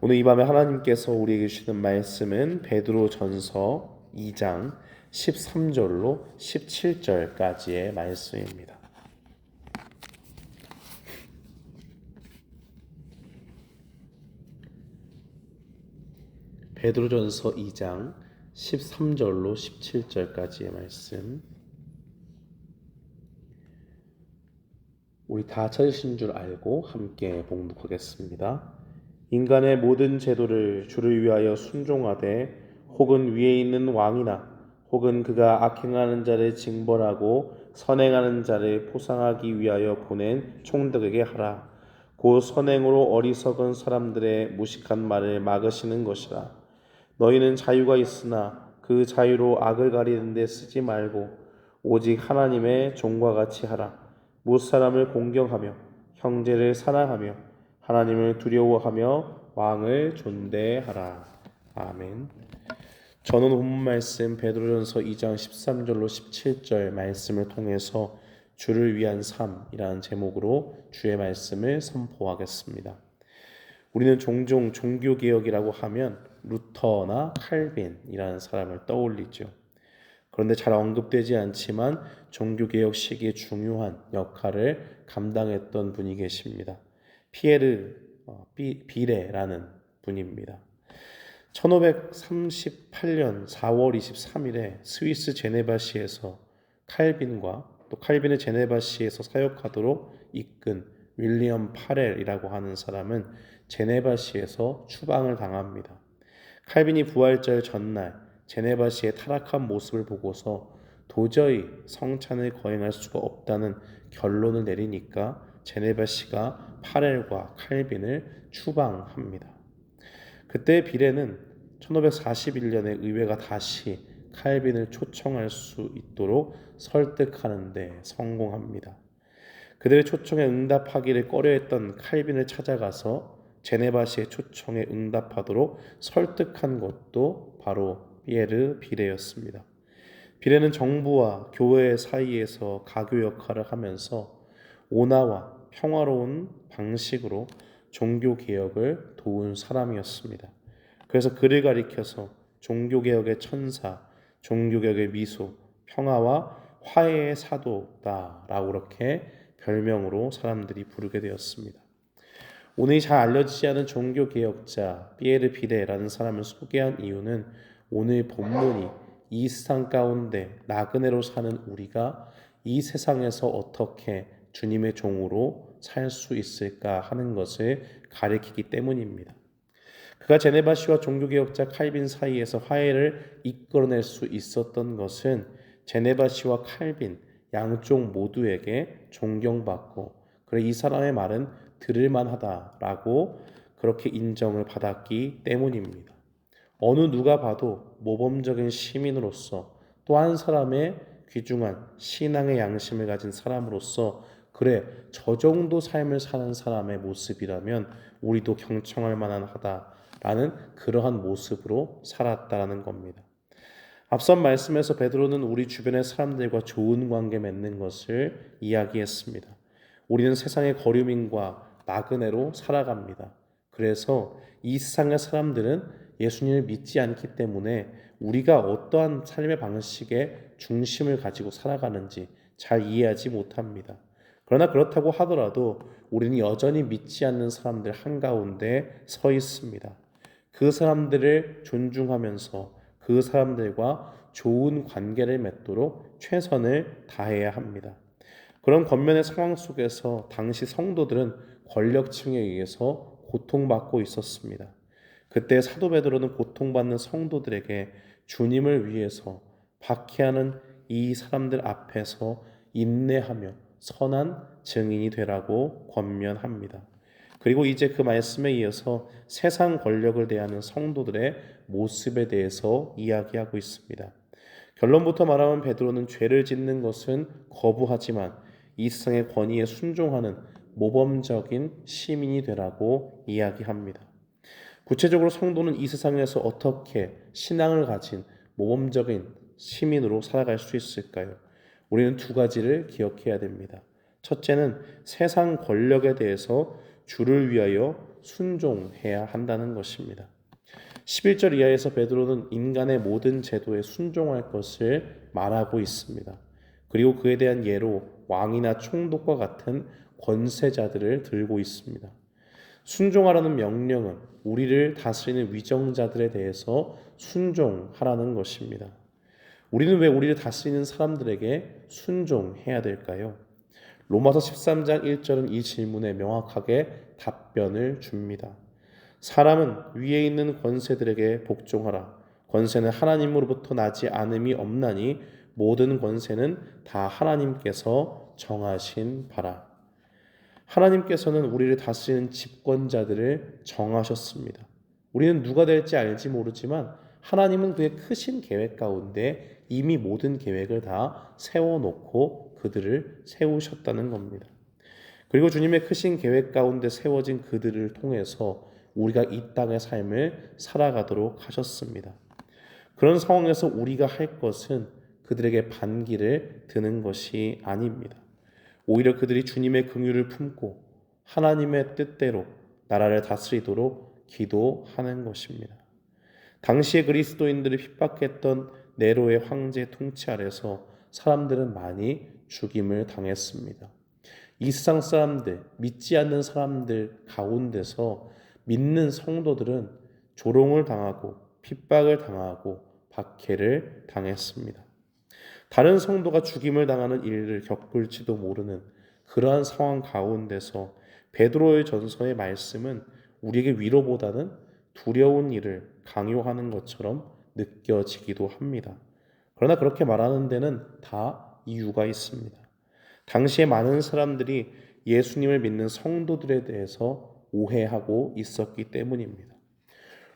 오늘 이 밤에 하나님께서 우리에게 주시는 말씀은 베드로전서 2장 13절로 17절까지의 말씀입니다. 베드로전서 2장 13절로 17절까지의 말씀. 우리 다 찾으신 줄 알고 함께 봉독하겠습니다. 인간의 모든 제도를 주를 위하여 순종하되 혹은 위에 있는 왕이나 혹은 그가 악행하는 자를 징벌하고 선행하는 자를 포상하기 위하여 보낸 총독에게 하라. 곧 선행으로 어리석은 사람들의 무식한 말을 막으시는 것이라. 너희는 자유가 있으나 그 자유로 악을 가리는 데 쓰지 말고 오직 하나님의 종과 같이 하라. 무사람을 공경하며 형제를 사랑하며 하나님을 두려워하며 왕을 존대하라. 아멘. 저는 본문 말씀 베드로전서 2장 13절로 17절 말씀을 통해서 주를 위한 삶이라는 제목으로 주의 말씀을 선포하겠습니다. 우리는 종종 종교개혁이라고 하면 루터나 칼빈이라는 사람을 떠올리죠. 그런데 잘 언급되지 않지만 종교개혁 시기에 중요한 역할을 감당했던 분이 계십니다. 피에르 비레라는 분입니다. 1538년 4월 23일에 스위스 제네바시에서 칼빈과 또 칼빈의 제네바시에서 사역하도록 이끈 윌리엄 파렐이라고 하는 사람은 제네바시에서 추방을 당합니다. 칼빈이 부활절 전날 제네바시의 타락한 모습을 보고서 도저히 성찬을 거행할 수가 없다는 결론을 내리니까 제네바시가 파렐과 칼빈을 추방합니다. 그때 비레는 1541년에 의회가 다시 칼빈을 초청할 수 있도록 설득하는 데 성공합니다. 그들의 초청에 응답하기를 꺼려했던 칼빈을 찾아가서 제네바시의 초청에 응답하도록 설득한 것도 바로 피에르 비레였습니다. 비레는 정부와 교회 사이에서 가교 역할을 하면서 온화와 평화로운 방식으로 종교개혁을 도운 사람이었습니다. 그래서 그를 가리켜서 종교개혁의 천사, 종교개혁의 미소, 평화와 화해의 사도다라고 그렇게 별명으로 사람들이 부르게 되었습니다. 오늘 잘 알려지지 않은 종교개혁자 피에르 비레라는 사람을 소개한 이유는 오늘 본문이 이 세상 가운데 나그네로 사는 우리가 이 세상에서 어떻게 주님의 종으로 살 수 있을까 하는 것을 가리키기 때문입니다. 그가 제네바시와 종교개혁자 칼빈 사이에서 화해를 이끌어낼 수 있었던 것은 제네바시와 칼빈 양쪽 모두에게 존경받고 그래 이 사람의 말은 들을만하다라고 그렇게 인정을 받았기 때문입니다. 어느 누가 봐도 모범적인 시민으로서 또 한 사람의 귀중한 신앙의 양심을 가진 사람으로서 그래 저 정도 삶을 사는 사람의 모습이라면 우리도 경청할 만하다라는 그러한 모습으로 살았다라는 겁니다. 앞선 말씀에서 베드로는 우리 주변의 사람들과 좋은 관계 맺는 것을 이야기했습니다. 우리는 세상의 거류민과 나그네로 살아갑니다. 그래서 이 세상의 사람들은 예수님을 믿지 않기 때문에 우리가 어떠한 삶의 방식에 중심을 가지고 살아가는지 잘 이해하지 못합니다. 그러나 그렇다고 하더라도 우리는 여전히 믿지 않는 사람들 한가운데 서 있습니다. 그 사람들을 존중하면서 그 사람들과 좋은 관계를 맺도록 최선을 다해야 합니다. 그런 겉면의 상황 속에서 당시 성도들은 권력층에 의해서 고통받고 있었습니다. 그때 사도 베드로는 고통받는 성도들에게 주님을 위해서 박해하는 이 사람들 앞에서 인내하며 선한 증인이 되라고 권면합니다. 그리고 이제 그 말씀에 이어서 세상 권력을 대하는 성도들의 모습에 대해서 이야기하고 있습니다. 결론부터 말하면 베드로는 죄를 짓는 것은 거부하지만 이 세상의 권위에 순종하는 모범적인 시민이 되라고 이야기합니다. 구체적으로 성도는 이 세상에서 어떻게 신앙을 가진 모범적인 시민으로 살아갈 수 있을까요? 우리는 두 가지를 기억해야 됩니다. 첫째는 세상 권력에 대해서 주를 위하여 순종해야 한다는 것입니다. 11절 이하에서 베드로는 인간의 모든 제도에 순종할 것을 말하고 있습니다. 그리고 그에 대한 예로 왕이나 총독과 같은 권세자들을 들고 있습니다. 순종하라는 명령은 우리를 다스리는 위정자들에 대해서 순종하라는 것입니다. 우리는 왜 우리를 다스리는 사람들에게 순종해야 될까요? 로마서 13장 1절은 이 질문에 명확하게 답변을 줍니다. 사람은 위에 있는 권세들에게 복종하라. 권세는 하나님으로부터 나지 않음이 없나니 모든 권세는 다 하나님께서 정하신 바라. 하나님께서는 우리를 다스리는 집권자들을 정하셨습니다. 우리는 누가 될지 알지 모르지만 하나님은 그의 크신 계획 가운데 이미 모든 계획을 다 세워놓고 그들을 세우셨다는 겁니다. 그리고 주님의 크신 계획 가운데 세워진 그들을 통해서 우리가 이 땅의 삶을 살아가도록 하셨습니다. 그런 상황에서 우리가 할 것은 그들에게 반기를 드는 것이 아닙니다. 오히려 그들이 주님의 긍휼을 품고 하나님의 뜻대로 나라를 다스리도록 기도하는 것입니다. 당시의 그리스도인들을 핍박했던 네로의 황제 통치 아래서 사람들은 많이 죽임을 당했습니다. 이 세상 사람들, 믿지 않는 사람들 가운데서 믿는 성도들은 조롱을 당하고 핍박을 당하고 박해를 당했습니다. 다른 성도가 죽임을 당하는 일을 겪을지도 모르는 그러한 상황 가운데서 베드로의 전서의 말씀은 우리에게 위로보다는 두려운 일을 강요하는 것처럼 느껴지기도 합니다. 그러나 그렇게 말하는 데는 다 이유가 있습니다. 당시에 많은 사람들이 예수님을 믿는 성도들에 대해서 오해하고 있었기 때문입니다.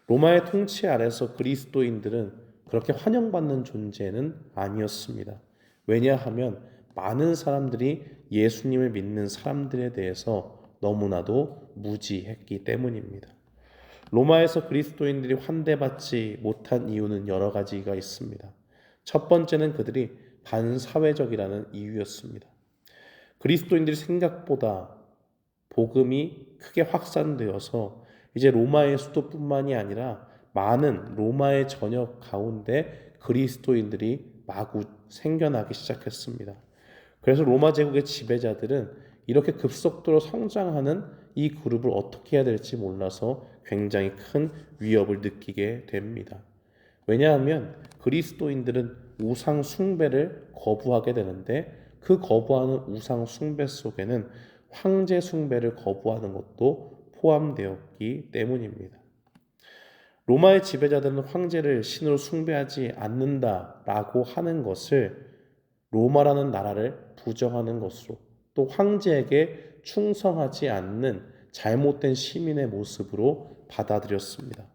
로마의 통치 아래서 그리스도인들은 그렇게 환영받는 존재는 아니었습니다. 왜냐하면 많은 사람들이 예수님을 믿는 사람들에 대해서 너무나도 무지했기 때문입니다. 로마에서 그리스도인들이 환대받지 못한 이유는 여러 가지가 있습니다. 첫 번째는 그들이 반사회적이라는 이유였습니다. 그리스도인들이 생각보다 복음이 크게 확산되어서 이제 로마의 수도뿐만이 아니라 많은 로마의 전역 가운데 그리스도인들이 마구 생겨나기 시작했습니다. 그래서 로마 제국의 지배자들은 이렇게 급속도로 성장하는 이 그룹을 어떻게 해야 될지 몰라서 굉장히 큰 위협을 느끼게 됩니다. 왜냐하면 그리스도인들은 우상 숭배를 거부하게 되는데 그 거부하는 우상 숭배 속에는 황제 숭배를 거부하는 것도 포함되었기 때문입니다. 로마의 지배자들은 황제를 신으로 숭배하지 않는다라고 하는 것을 로마라는 나라를 부정하는 것으로 또 황제에게 충성하지 않는 잘못된 시민의 모습으로 받아들였습니다.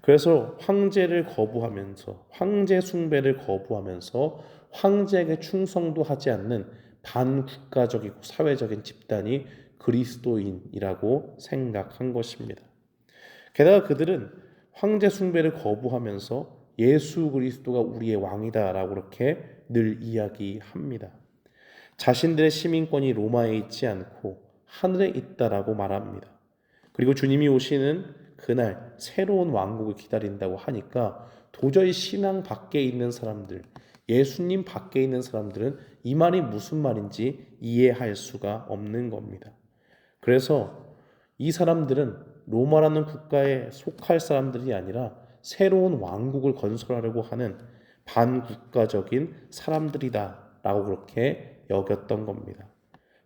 그래서 황제를 거부하면서 황제 숭배를 거부하면서 황제에게 충성도 하지 않는 반국가적이고 사회적인 집단이 그리스도인이라고 생각한 것입니다. 게다가 그들은 황제 숭배를 거부하면서 예수 그리스도가 우리의 왕이다라고 그렇게 늘 이야기합니다. 자신들의 시민권이 로마에 있지 않고 하늘에 있다라고 말합니다. 그리고 주님이 오시는 그날 새로운 왕국을 기다린다고 하니까 도저히 신앙 밖에 있는 사람들, 예수님 밖에 있는 사람들은 이 말이 무슨 말인지 이해할 수가 없는 겁니다. 그래서 이 사람들은 로마라는 국가에 속할 사람들이 아니라 새로운 왕국을 건설하려고 하는 반국가적인 사람들이다라고 그렇게 여겼던 겁니다.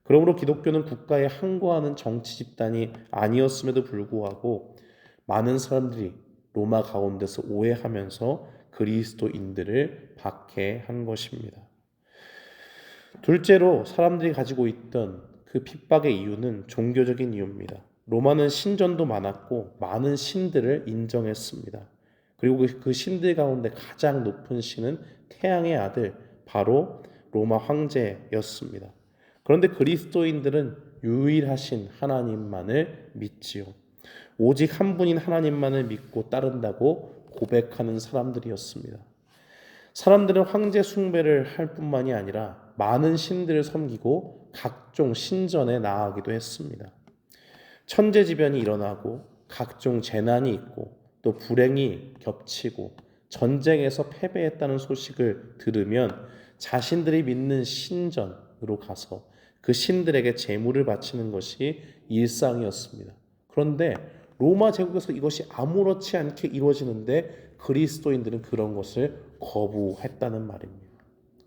그러므로 기독교는 국가에 항거하는 정치 집단이 아니었음에도 불구하고 많은 사람들이 로마 가운데서 오해하면서 그리스도인들을 박해한 것입니다. 둘째로 사람들이 가지고 있던 그 핍박의 이유는 종교적인 이유입니다. 로마는 신전도 많았고 많은 신들을 인정했습니다. 그리고 그 신들 가운데 가장 높은 신은 태양의 아들 바로 로마 황제였습니다. 그런데 그리스도인들은 유일하신 하나님만을 믿지요. 오직 한 분인 하나님만을 믿고 따른다고 고백하는 사람들이었습니다. 사람들은 황제 숭배를 할 뿐만이 아니라 많은 신들을 섬기고 각종 신전에 나아가기도 했습니다. 천재지변이 일어나고 각종 재난이 있고 또 불행이 겹치고 전쟁에서 패배했다는 소식을 들으면 자신들이 믿는 신전으로 가서 그 신들에게 제물을 바치는 것이 일상이었습니다. 그런데 로마 제국에서 이것이 아무렇지 않게 이루어지는데 그리스도인들은 그런 것을 거부했다는 말입니다.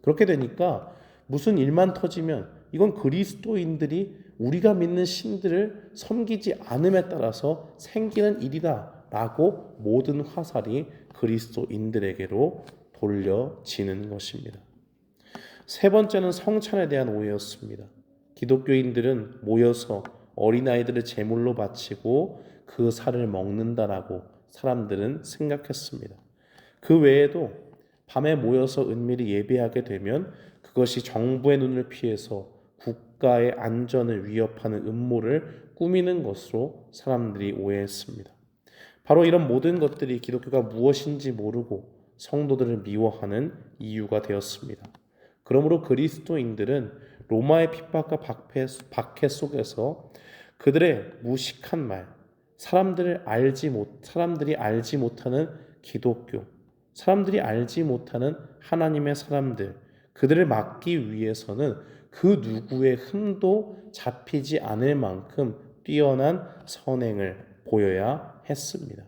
그렇게 되니까 무슨 일만 터지면 이건 그리스도인들이 우리가 믿는 신들을 섬기지 않음에 따라서 생기는 일이다 라고 모든 화살이 그리스도인들에게로 돌려지는 것입니다. 세 번째는 성찬에 대한 오해였습니다. 기독교인들은 모여서 어린아이들을 제물로 바치고 그 살을 먹는다라고 사람들은 생각했습니다. 그 외에도 밤에 모여서 은밀히 예배하게 되면 그것이 정부의 눈을 피해서 국가의 안전을 위협하는 음모를 꾸미는 것으로 사람들이 오해했습니다. 바로 이런 모든 것들이 기독교가 무엇인지 모르고 성도들을 미워하는 이유가 되었습니다. 그러므로 그리스도인들은 로마의 핍박과 박해 속에서 그들의 무식한 말, 사람들이 알지 못하는 기독교, 사람들이 알지 못하는 하나님의 사람들, 그들을 막기 위해서는 그 누구의 흠도 잡히지 않을 만큼 뛰어난 선행을 보여야 했습니다.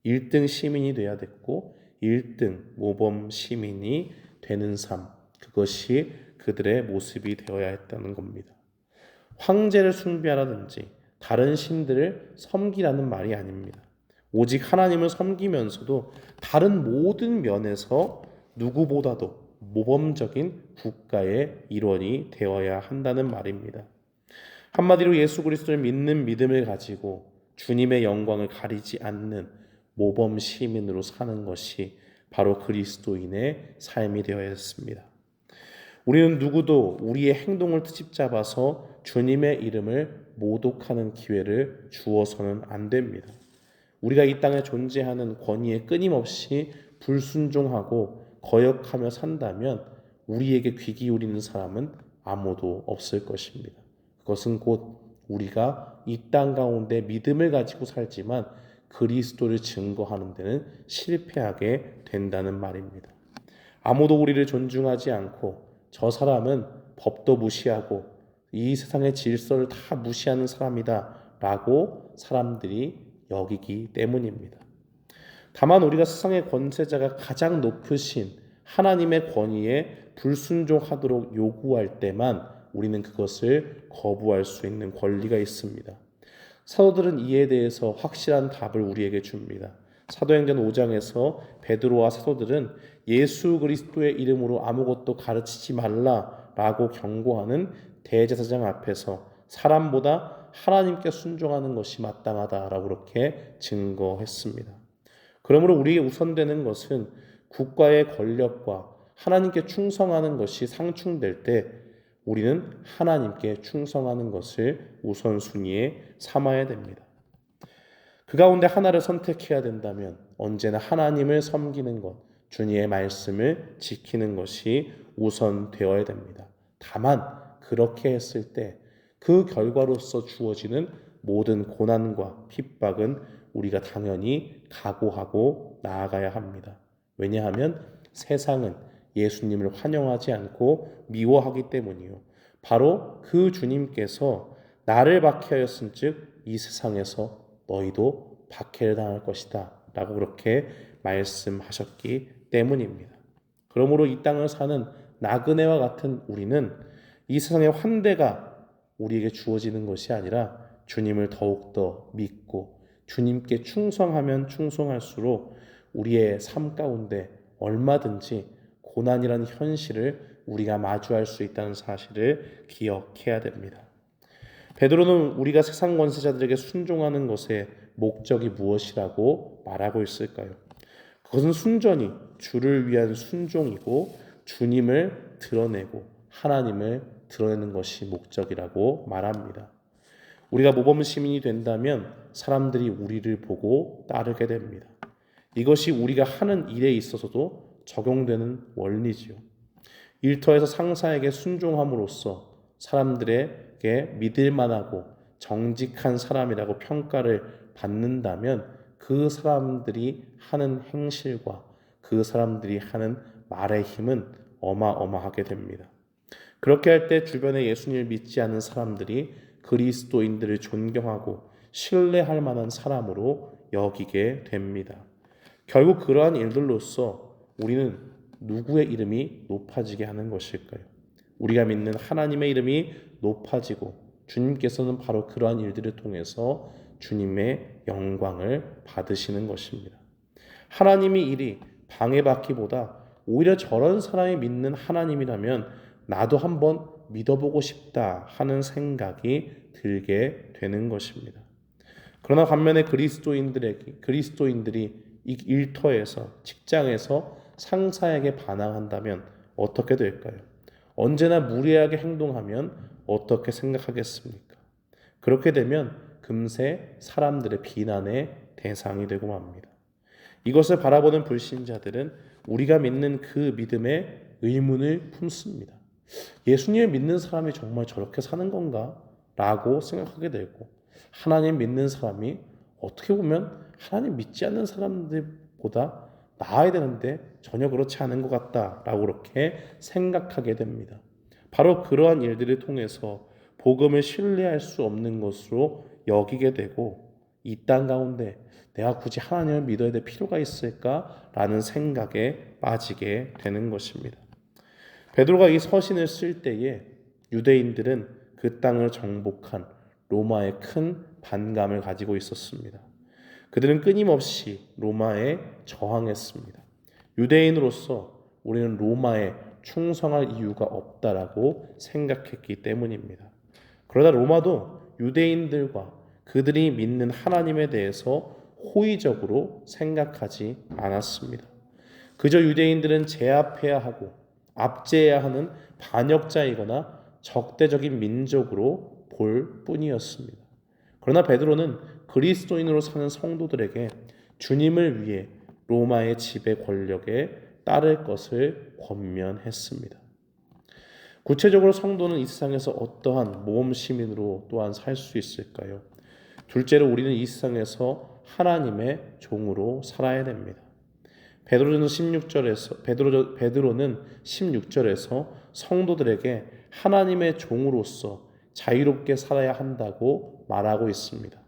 1등 시민이 돼야 됐고 1등 모범 시민이 되는 삶, 그것이 그들의 모습이 되어야 했다는 겁니다. 황제를 숭배하라든지 다른 신들을 섬기라는 말이 아닙니다. 오직 하나님을 섬기면서도 다른 모든 면에서 누구보다도 모범적인 국가의 일원이 되어야 한다는 말입니다. 한마디로 예수 그리스도를 믿는 믿음을 가지고 주님의 영광을 가리지 않는 모범 시민으로 사는 것이 바로 그리스도인의 삶이 되어야 했습니다. 우리는 누구도 우리의 행동을 트집 잡아서 주님의 이름을 모독하는 기회를 주어서는 안 됩니다. 우리가 이 땅에 존재하는 권위에 끊임없이 불순종하고 거역하며 산다면 우리에게 귀 기울이는 사람은 아무도 없을 것입니다. 그것은 곧 우리가 이 땅 가운데 믿음을 가지고 살지만 그리스도를 증거하는 데는 실패하게 된다는 말입니다. 아무도 우리를 존중하지 않고 저 사람은 법도 무시하고 이 세상의 질서를 다 무시하는 사람이다 라고 사람들이 여기기 때문입니다. 다만 우리가 세상의 권세자가 가장 높으신 하나님의 권위에 불순종하도록 요구할 때만 우리는 그것을 거부할 수 있는 권리가 있습니다. 사도들은 이에 대해서 확실한 답을 우리에게 줍니다. 사도행전 5장에서 베드로와 사도들은 예수 그리스도의 이름으로 아무것도 가르치지 말라라고 경고하는 대제사장 앞에서 사람보다 하나님께 순종하는 것이 마땅하다라고 그렇게 증거했습니다. 그러므로 우리에게 우선되는 것은 국가의 권력과 하나님께 충성하는 것이 상충될 때 우리는 하나님께 충성하는 것을 우선순위에 삼아야 됩니다. 그 가운데 하나를 선택해야 된다면 언제나 하나님을 섬기는 것, 주님의 말씀을 지키는 것이 우선되어야 됩니다. 다만 그렇게 했을 때 그 결과로서 주어지는 모든 고난과 핍박은 우리가 당연히 각오하고 나아가야 합니다. 왜냐하면 세상은 예수님을 환영하지 않고 미워하기 때문이요. 바로 그 주님께서 나를 박해하였은즉 이 세상에서 너희도 박해를 당할 것이다 라고 그렇게 말씀하셨기 때문입니다. 그러므로 이 땅을 사는 나그네와 같은 우리는 이 세상의 환대가 우리에게 주어지는 것이 아니라 주님을 더욱더 믿고 주님께 충성하면 충성할수록 우리의 삶 가운데 얼마든지 고난이라는 현실을 우리가 마주할 수 있다는 사실을 기억해야 됩니다. 베드로는 우리가 세상 권세자들에게 순종하는 것의 목적이 무엇이라고 말하고 있을까요? 그것은 순전히 주를 위한 순종이고 주님을 드러내고 하나님을 드러내는 것이 목적이라고 말합니다. 우리가 모범 시민이 된다면 사람들이 우리를 보고 따르게 됩니다. 이것이 우리가 하는 일에 있어서도 적용되는 원리지요. 일터에서 상사에게 순종함으로써 사람들에게 믿을 만하고 정직한 사람이라고 평가를 받는다면 그 사람들이 하는 행실과 그 사람들이 하는 말의 힘은 어마어마하게 됩니다. 그렇게 할 때 주변에 예수님을 믿지 않는 사람들이 그리스도인들을 존경하고 신뢰할 만한 사람으로 여기게 됩니다. 결국 그러한 일들로서 우리는 누구의 이름이 높아지게 하는 것일까요? 우리가 믿는 하나님의 이름이 높아지고 주님께서는 바로 그러한 일들을 통해서 주님의 영광을 받으시는 것입니다. 하나님이 일이 방해받기보다 오히려 저런 사람이 믿는 하나님이라면 나도 한번 믿어보고 싶다 하는 생각이 들게 되는 것입니다. 그러나 반면에 그리스도인들이 이 일터에서, 직장에서 상사에게 반항한다면 어떻게 될까요? 언제나 무례하게 행동하면 어떻게 생각하겠습니까? 그렇게 되면 금세 사람들의 비난의 대상이 되고 맙니다. 이것을 바라보는 불신자들은 우리가 믿는 그 믿음에 의문을 품습니다. 예수님을 믿는 사람이 정말 저렇게 사는 건가? 라고 생각하게 되고, 하나님 믿는 사람이 어떻게 보면 하나님 믿지 않는 사람들보다 나아야 되는데 전혀 그렇지 않은 것 같다라고 그렇게 생각하게 됩니다. 바로 그러한 일들을 통해서 복음을 신뢰할 수 없는 것으로 여기게 되고, 이 땅 가운데 내가 굳이 하나님을 믿어야 될 필요가 있을까라는 생각에 빠지게 되는 것입니다. 베드로가 이 서신을 쓸 때에 유대인들은 그 땅을 정복한 로마에 큰 반감을 가지고 있었습니다. 그들은 끊임없이 로마에 저항했습니다. 유대인으로서 우리는 로마에 충성할 이유가 없다라고 생각했기 때문입니다. 그러나 로마도 유대인들과 그들이 믿는 하나님에 대해서 호의적으로 생각하지 않았습니다. 그저 유대인들은 제압해야 하고 압제해야 하는 반역자이거나 적대적인 민족으로 볼 뿐이었습니다. 그러나 베드로는 그리스도인으로 사는 성도들에게 주님을 위해 로마의 지배 권력에 따를 것을 권면했습니다. 구체적으로 성도는 이 세상에서 어떠한 모범 시민으로 또한 살 수 있을까요? 둘째로 우리는 이 세상에서 하나님의 종으로 살아야 됩니다. 베드로는 16절에서 성도들에게 하나님의 종으로서 자유롭게 살아야 한다고 말하고 있습니다.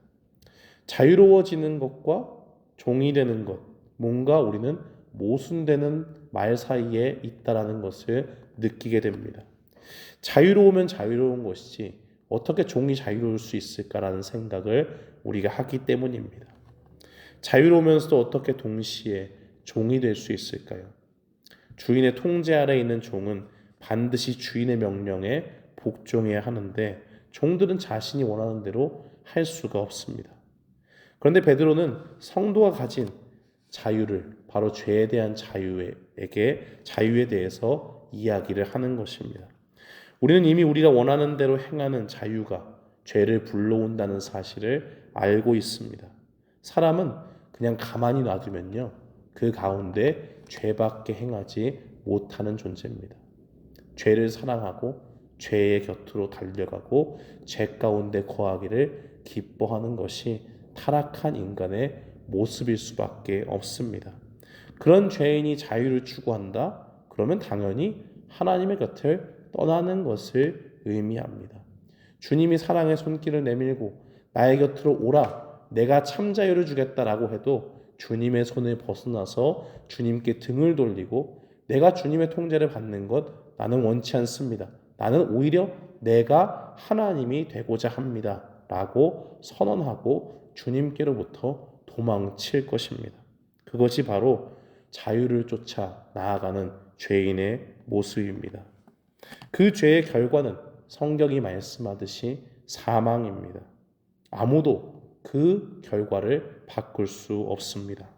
자유로워지는 것과 종이 되는 것, 뭔가 우리는 모순되는 말 사이에 있다라는 것을 느끼게 됩니다. 자유로우면 자유로운 것이지 어떻게 종이 자유로울 수 있을까라는 생각을 우리가 하기 때문입니다. 자유로우면서도 어떻게 동시에 종이 될 수 있을까요? 주인의 통제 아래 있는 종은 반드시 주인의 명령에 복종해야 하는데 종들은 자신이 원하는 대로 할 수가 없습니다. 그런데 베드로는 성도가 가진 자유를 바로 죄에 대한 자유에 대해서 이야기를 하는 것입니다. 우리는 이미 우리가 원하는 대로 행하는 자유가 죄를 불러온다는 사실을 알고 있습니다. 사람은 그냥 가만히 놔두면요, 그 가운데 죄밖에 행하지 못하는 존재입니다. 죄를 사랑하고 죄의 곁으로 달려가고 죄 가운데 거하기를 기뻐하는 것이 타락한 인간의 모습일 수밖에 없습니다. 그런 죄인이 자유를 추구한다? 그러면 당연히 하나님의 곁을 떠나는 것을 의미합니다. 주님이 사랑의 손길을 내밀고 나의 곁으로 오라, 내가 참 자유를 주겠다라고 해도 주님의 손을 벗어나서 주님께 등을 돌리고 내가 주님의 통제를 받는 것 나는 원치 않습니다. 나는 오히려 내가 하나님이 되고자 합니다. 라고 선언하고 주님께로부터 도망칠 것입니다. 그것이 바로 자유를 쫓아 나아가는 죄인의 모습입니다. 그 죄의 결과는 성경이 말씀하듯이 사망입니다. 아무도 그 결과를 바꿀 수 없습니다.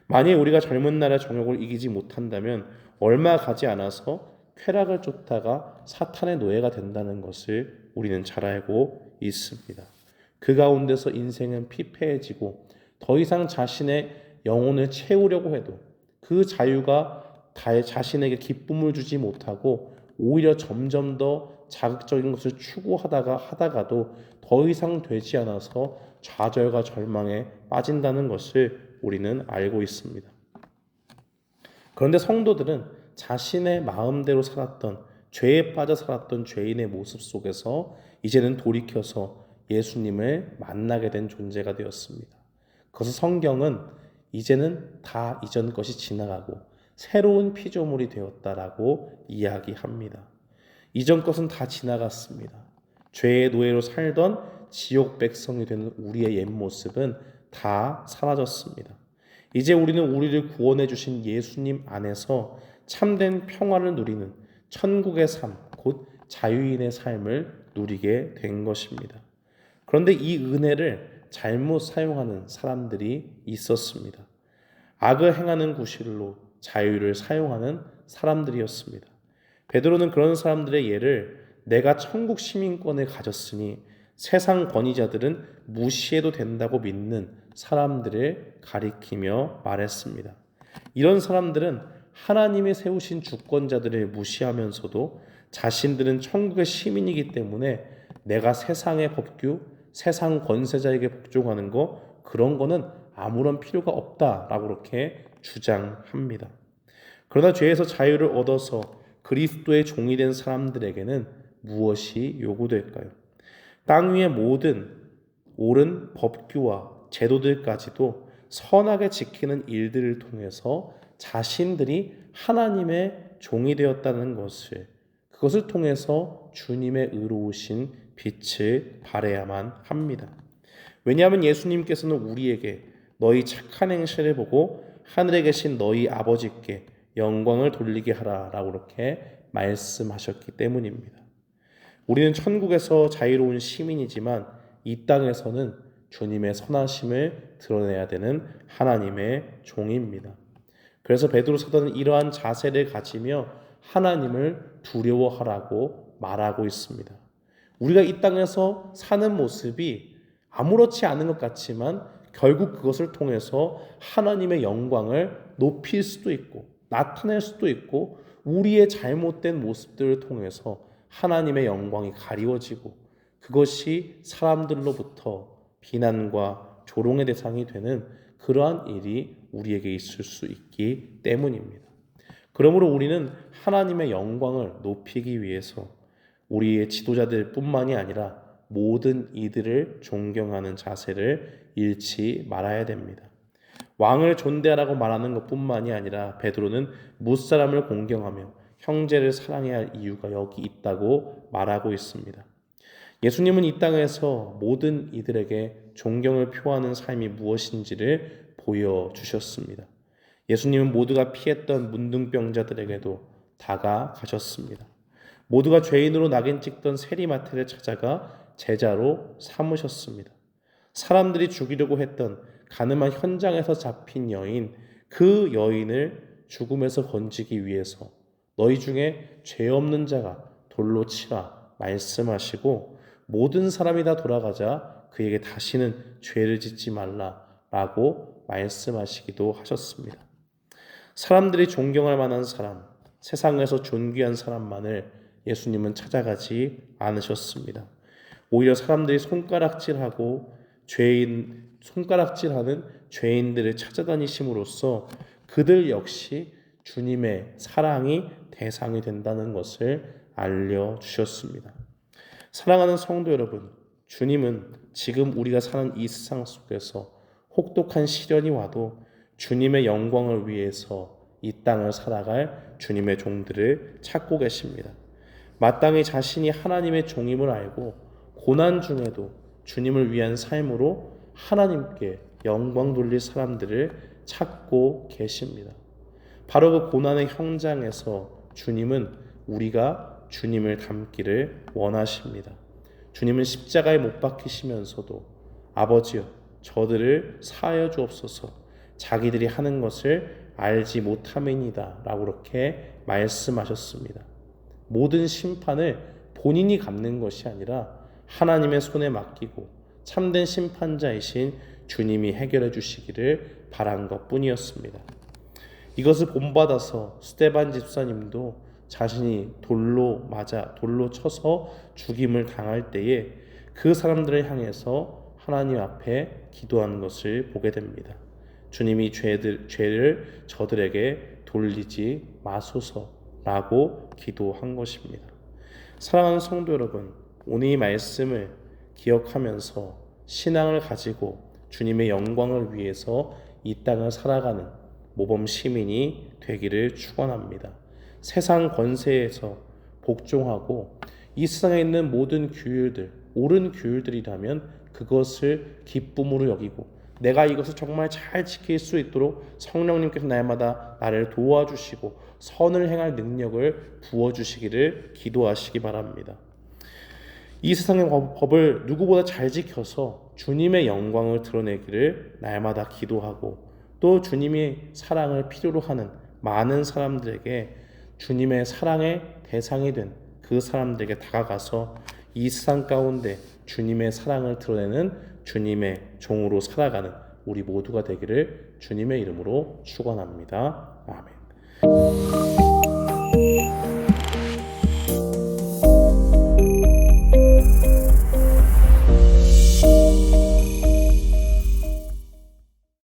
만약 우리가 젊은 날의 정욕을 이기지 못한다면 얼마 가지 않아서 쾌락을 쫓다가 사탄의 노예가 된다는 것을 우리는 잘 알고 있습니다. 그 가운데서 인생은 피폐해지고 더 이상 자신의 영혼을 채우려고 해도 그 자유가 자신에게 기쁨을 주지 못하고 오히려 점점 더 자극적인 것을 추구하다가도 더 이상 되지 않아서 좌절과 절망에 빠진다는 것을 우리는 알고 있습니다. 그런데 성도들은 자신의 마음대로 살았던, 죄에 빠져 살았던 죄인의 모습 속에서 이제는 돌이켜서 예수님을 만나게 된 존재가 되었습니다. 그래서 성경은 이제는 다 이전 것이 지나가고 새로운 피조물이 되었다라고 이야기합니다. 이전 것은 다 지나갔습니다. 죄의 노예로 살던 지옥 백성이 되는 우리의 옛 모습은 다 사라졌습니다. 이제 우리는 우리를 구원해 주신 예수님 안에서 참된 평화를 누리는 천국의 삶, 곧 자유인의 삶을 누리게 된 것입니다. 그런데 이 은혜를 잘못 사용하는 사람들이 있었습니다. 악을 행하는 구실로 자유를 사용하는 사람들이었습니다. 베드로는 그런 사람들의 예를 내가 천국 시민권을 가졌으니 세상 권위자들은 무시해도 된다고 믿는 사람들을 가리키며 말했습니다. 이런 사람들은 하나님이 세우신 주권자들을 무시하면서도 자신들은 천국의 시민이기 때문에 내가 세상의 법규, 세상 권세자에게 복종하는 그런 거는 아무런 필요가 없다라고 그렇게 주장합니다. 그러나 죄에서 자유를 얻어서 그리스도의 종이 된 사람들에게는 무엇이 요구될까요? 땅 위의 모든 옳은 법규와 제도들까지도 선하게 지키는 일들을 통해서 자신들이 하나님의 종이 되었다는 그것을 통해서 주님의 의로우신 빛을 발해야만 합니다. 왜냐하면 예수님께서는 우리에게 너희 착한 행실을 보고 하늘에 계신 너희 아버지께 영광을 돌리게 하라라고 그렇게 말씀하셨기 때문입니다. 우리는 천국에서 자유로운 시민이지만 이 땅에서는 주님의 선하심을 드러내야 되는 하나님의 종입니다. 그래서 베드로 사도는 이러한 자세를 가지며 하나님을 두려워하라고 말하고 있습니다. 우리가 이 땅에서 사는 모습이 아무렇지 않은 것 같지만 결국 그것을 통해서 하나님의 영광을 높일 수도 있고 나타낼 수도 있고 우리의 잘못된 모습들을 통해서 하나님의 영광이 가리워지고 그것이 사람들로부터 비난과 조롱의 대상이 되는 그러한 일이 우리에게 있을 수 있기 때문입니다. 그러므로 우리는 하나님의 영광을 높이기 위해서 우리의 지도자들 뿐만이 아니라 모든 이들을 존경하는 자세를 잃지 말아야 됩니다. 왕을 존대하라고 말하는 것뿐만이 아니라 베드로는 무사람을 공경하며 형제를 사랑해야 할 이유가 여기 있다고 말하고 있습니다. 예수님은 이 땅에서 모든 이들에게 존경을 표하는 삶이 무엇인지를 보여주셨습니다. 예수님은 모두가 피했던 문둥병자들에게도 다가가셨습니다. 모두가 죄인으로 낙인 찍던 세리마태를 찾아가 제자로 삼으셨습니다. 사람들이 죽이려고 했던 가늠한 현장에서 잡힌 여인, 그 여인을 죽음에서 건지기 위해서 너희 중에 죄 없는 자가 돌로 치라 말씀하시고 모든 사람이 다 돌아가자 그에게 다시는 죄를 짓지 말라라고 말씀하시기도 하셨습니다. 사람들이 존경할 만한 사람, 세상에서 존귀한 사람만을 예수님은 찾아가지 않으셨습니다. 오히려 사람들이 손가락질하는 죄인들을 찾아다니심으로써 그들 역시 주님의 사랑이 대상이 된다는 것을 알려주셨습니다. 사랑하는 성도 여러분, 주님은 지금 우리가 사는 이 세상 속에서 혹독한 시련이 와도 주님의 영광을 위해서 이 땅을 살아갈 주님의 종들을 찾고 계십니다. 마땅히 자신이 하나님의 종임을 알고 고난 중에도 주님을 위한 삶으로 하나님께 영광 돌릴 사람들을 찾고 계십니다. 바로 그 고난의 현장에서 주님은 우리가 주님을 닮기를 원하십니다. 주님은 십자가에 못 박히시면서도 아버지여 저들을 사하여 주옵소서 자기들이 하는 것을 알지 못함이니이다 라고 그렇게 말씀하셨습니다. 모든 심판을 본인이 갚는 것이 아니라 하나님의 손에 맡기고 참된 심판자이신 주님이 해결해 주시기를 바란 것뿐이었습니다. 이것을 본받아서 스데반 집사님도 자신이 돌로 쳐서 죽임을 당할 때에 그 사람들을 향해서 하나님 앞에 기도하는 것을 보게 됩니다. 주님이 죄를 저들에게 돌리지 마소서라고 기도한 것입니다. 사랑하는 성도 여러분, 오늘 이 말씀을 기억하면서 신앙을 가지고 주님의 영광을 위해서 이 땅을 살아가는 모범 시민이 되기를 축원합니다. 세상 권세에서 복종하고 이 세상에 있는 모든 규율들, 옳은 규율들이라면 그것을 기쁨으로 여기고 내가 이것을 정말 잘 지킬 수 있도록 성령님께서 날마다 나를 도와주시고 선을 행할 능력을 부어주시기를 기도하시기 바랍니다. 이 세상의 법을 누구보다 잘 지켜서 주님의 영광을 드러내기를 날마다 기도하고 또 주님의 사랑을 필요로 하는 많은 사람들에게 주님의 사랑의 대상이 된 그 사람들에게 다가가서 이 세상 가운데 주님의 사랑을 드러내는 주님의 종으로 살아가는 우리 모두가 되기를 주님의 이름으로 축원합니다. 아멘.